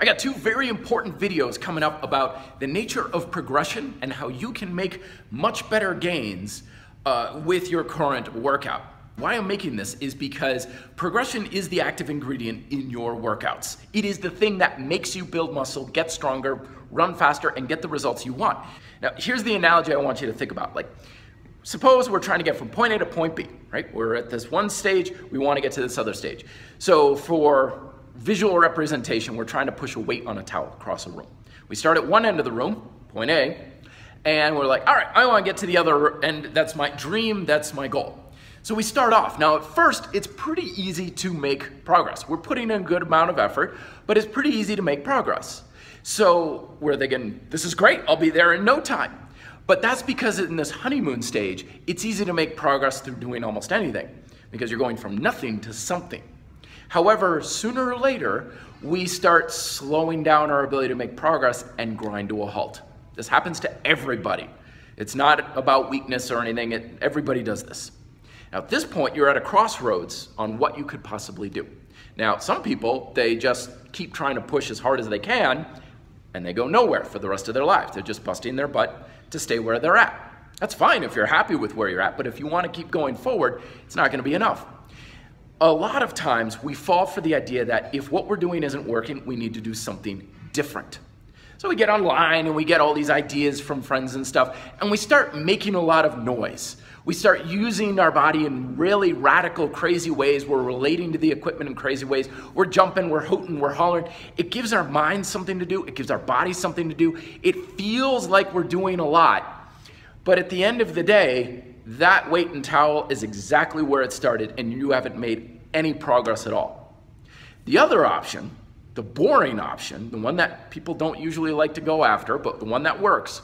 I got two very important videos coming up about the nature of progression and how you can make much better gains with your current workout. Why I'm making this is because progression is the active ingredient in your workouts. It is the thing that makes you build muscle, get stronger, run faster, and get the results you want. Now, here's the analogy I want you to think about. Like, suppose we're trying to get from point A to point B, right? We're at this one stage, we want to get to this other stage. So for visual representation, we're trying to push a weight on a towel across a room. We start at one end of the room, point A, and we're like, all right, I want to get to the other end. That's my dream, that's my goal. So we start off. Now at first, it's pretty easy to make progress. We're putting in a good amount of effort, but it's pretty easy to make progress. So we're thinking, this is great, I'll be there in no time. But that's because in this honeymoon stage, it's easy to make progress through doing almost anything, because you're going from nothing to something. However, sooner or later, we start slowing down our ability to make progress and grind to a halt. This happens to everybody. It's not about weakness or anything, everybody does this. Now at this point, you're at a crossroads on what you could possibly do. Now, some people, they just keep trying to push as hard as they can, and they go nowhere for the rest of their lives. They're just busting their butt to stay where they're at. That's fine if you're happy with where you're at, but if you want to keep going forward, it's not going to be enough. A lot of times we fall for the idea that if what we're doing isn't working, we need to do something different. So we get online and we get all these ideas from friends and stuff, and we start making a lot of noise. We start using our body in really radical, crazy ways. We're relating to the equipment in crazy ways. We're jumping, we're hooting, we're hollering. It gives our mind something to do. It gives our body something to do. It feels like we're doing a lot. But at the end of the day, that weight and towel is exactly where it started, and you haven't made any progress at all. The other option, the boring option, the one that people don't usually like to go after, but the one that works,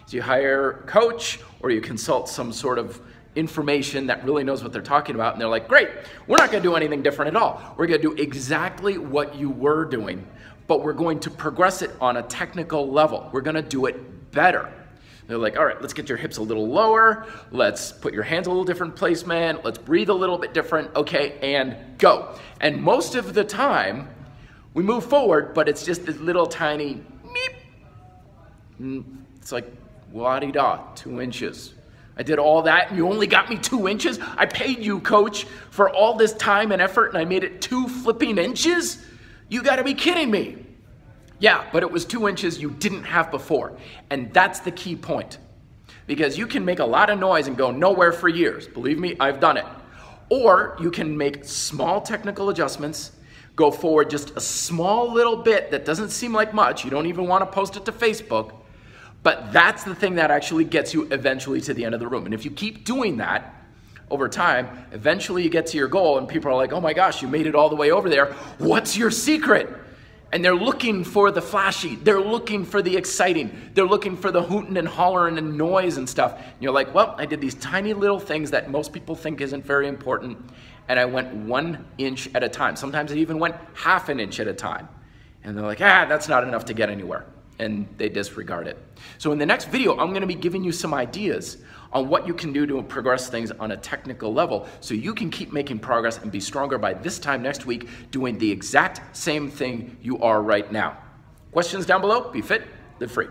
is you hire a coach or you consult some sort of information that really knows what they're talking about, and they're like, great, we're not going to do anything different at all. We're going to do exactly what you were doing, but we're going to progress it on a technical level. We're going to do it better. They're like, all right, let's get your hips a little lower. Let's put your hands a little different placement. Let's breathe a little bit different. Okay, and go. And most of the time, we move forward, but it's just this little tiny meep. It's like, la-di-da, 2 inches. I did all that and you only got me 2 inches? I paid you, coach, for all this time and effort and I made it 2 flipping inches? You gotta be kidding me. Yeah, but it was 2 inches you didn't have before. And that's the key point. Because you can make a lot of noise and go nowhere for years. Believe me, I've done it. Or you can make small technical adjustments, go forward just a small little bit that doesn't seem like much. You don't even want to post it to Facebook. But that's the thing that actually gets you eventually to the end of the room. And if you keep doing that over time, eventually you get to your goal and people are like, oh my gosh, you made it all the way over there. What's your secret? And they're looking for the flashy, they're looking for the exciting, they're looking for the hooting and hollering and noise and stuff. And you're like, well, I did these tiny little things that most people think isn't very important, and I went 1 inch at a time. Sometimes I even went ½ an inch at a time. And they're like, that's not enough to get anywhere. And they disregard it. So in the next video, I'm gonna be giving you some ideas on what you can do to progress things on a technical level so you can keep making progress and be stronger by this time next week doing the exact same thing you are right now. Questions down below? Be fit, live free.